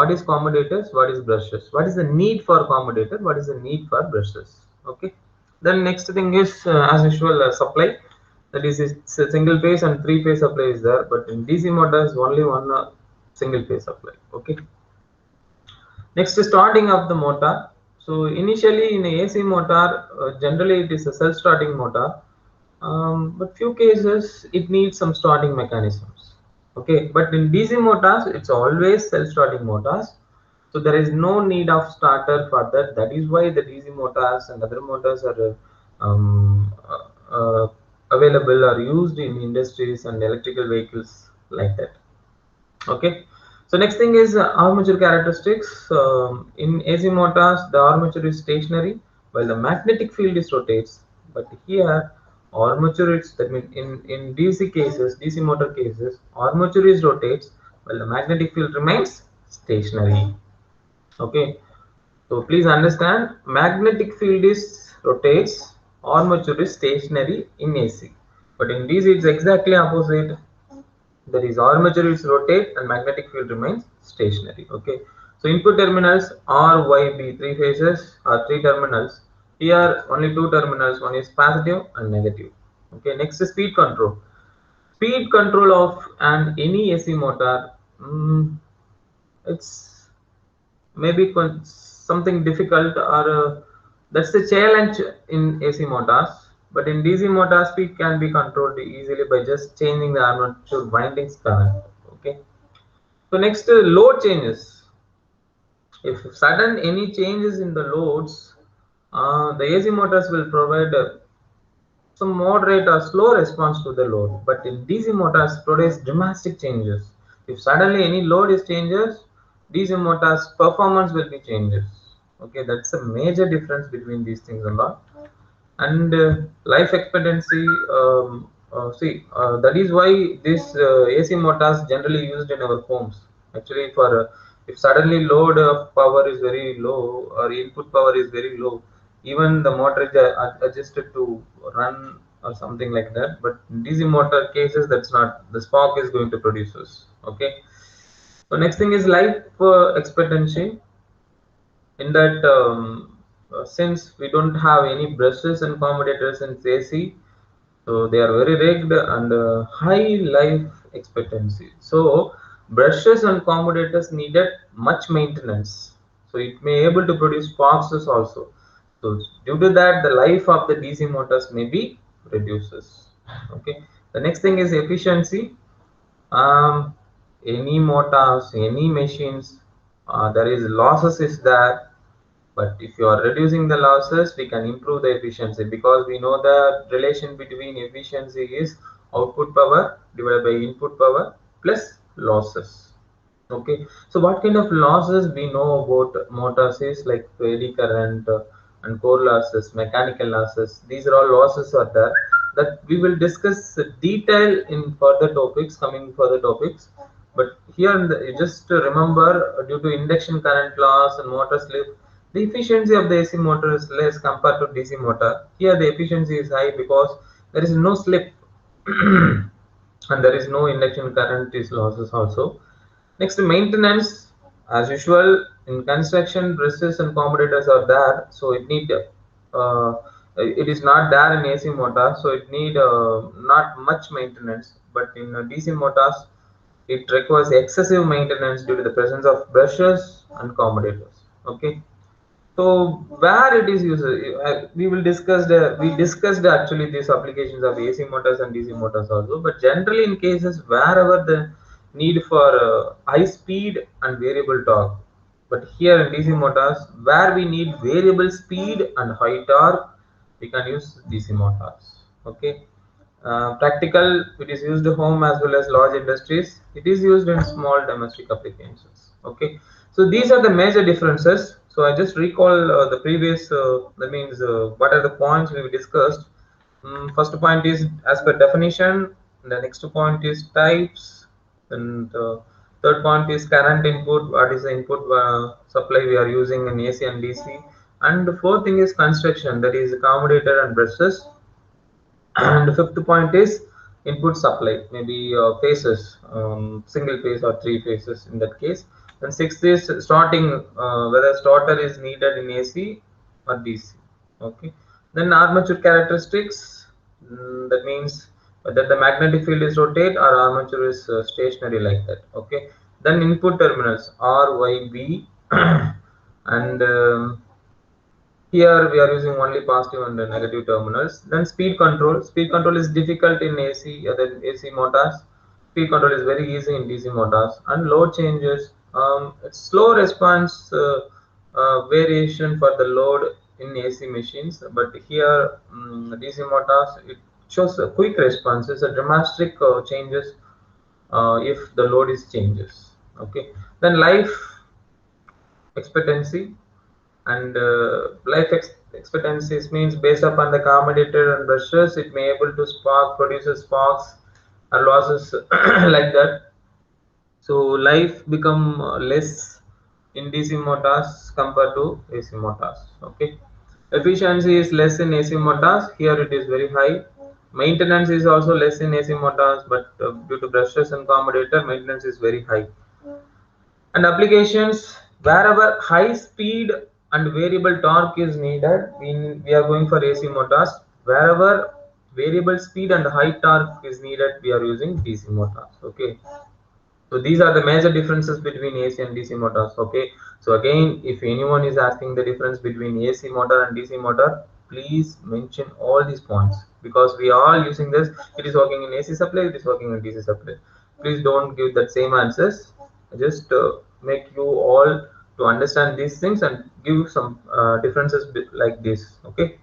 What is commutators? What is brushes? What is the need for commutator? What is the need for brushes? Okay. Then next thing is as usual supply. That is it's a single phase and three phase supply is there, but in DC motors only one single phase supply. Okay. Next is starting of the motor. So initially in a AC motor, generally it is a self-starting motor, but few cases it needs some starting mechanisms. Okay, but in DC motors it's always self-starting motors, so there is no need of starter for that. That is why the DC motors and other motors are available or used in industries and electrical vehicles like that. Okay, so next thing is armature characteristics. In AC motors the armature is stationary while the magnetic field is rotates, but here armature is, that means in DC cases, DC motor cases, armature is rotates while the magnetic field remains stationary. Okay, so please understand, magnetic field is rotates, armature is stationary in AC, but in DC it's exactly opposite. That is armature is rotate and magnetic field remains stationary. Okay, so input terminals R, Y, B, three phases or three terminals. Here only two terminals, one is positive and negative. Okay, next is speed control. Speed control of an any AC motor, it's maybe something difficult, or that's the challenge in AC motors. But in DC motors, speed can be controlled easily by just changing the armature windings current. Okay. So next, load changes. If sudden any changes in the loads, the AC motors will provide some moderate or slow response to the load. But in DC motors, produce dramatic changes. If suddenly any load is changes, DC motors performance will be changes. Okay, that's a major difference between these things a lot. And life expectancy, that is why this AC motors generally used in our homes. Actually, for if suddenly load of power is very low or input power is very low, even the motor is adjusted to run or something like that. But in DC motor cases, that's not, the spark is going to produce us. Okay. So next thing is life expectancy. In that since we don't have any brushes and commutators in AC, so they are very rigged and high life expectancy. So brushes and commutators needed much maintenance, so it may able to produce sparks also. So due to that, the life of the DC motors may be reduces. Okay, the next thing is efficiency. um, any motors, any machines, there is losses is there, but if you are reducing the losses, we can improve the efficiency, because we know the relation between efficiency is output power divided by input power plus losses. Okay, so what kind of losses we know about motors is like eddy current and core losses, mechanical losses. These are all losses are there that we will discuss detail in further topics, coming further topics. But here just to remember, due to induction current loss and motor slip, the efficiency of the AC motor is less compared to DC motor. Here the efficiency is high because there is no slip and there is no induction current is losses also. Next, maintenance. As usual, in construction, brushes and commutators are there, so it is not there in AC motor, so it need not much maintenance. But in DC motors, it requires excessive maintenance due to the presence of brushes and commutators. Okay, so where it is used, we discussed actually these applications of AC motors and DC motors also. But generally, in cases wherever the need for high speed and variable torque, but here in DC motors where we need variable speed and high torque, we can use DC motors. Okay. Practical, it is used home as well as large industries. It is used in small domestic applications. Okay, so these are the major differences. So I just recall the previous, that means what are the points we discussed. First point is as per definition. The next point is types, and third point is current input. What is the input supply we are using in AC and DC? And the fourth thing is construction, that is commutator and brushes. And the fifth point is input supply, maybe phases, single phase or three phases in that case. And sixth is starting, whether starter is needed in AC or DC. Okay. Then armature characteristics, that means whether the magnetic field is rotate or armature is stationary like that. Okay. Then input terminals R, Y, B, and here we are using only positive and negative terminals. Then speed control. Speed control is difficult in AC than AC motors. Speed control is very easy in DC motors. And load changes. It's slow response variation for the load in AC machines, but here DC motors it shows a quick response. It's a dramatic changes if the load is changes. Okay. Then life expectancy, and expectancies means based upon the commutator and brushes it may able to spark produces sparks or losses like that. So life become less in DC motors compared to AC motors. Okay. Efficiency is less in AC motors, here it is very high. Maintenance is also less in AC motors, but due to brushes and commutator maintenance is very high. And applications, wherever high speed and variable torque is needed, we are going for AC motors. Wherever variable speed and high torque is needed, we are using DC motors. Okay. So these are the major differences between AC and DC motors. Okay. So again, if anyone is asking the difference between AC motor and DC motor, please mention all these points, because we are all using this. It is working in AC supply, it is working in DC supply. Please don't give that same answers. Just make you all to understand these things and give some differences like this. Okay.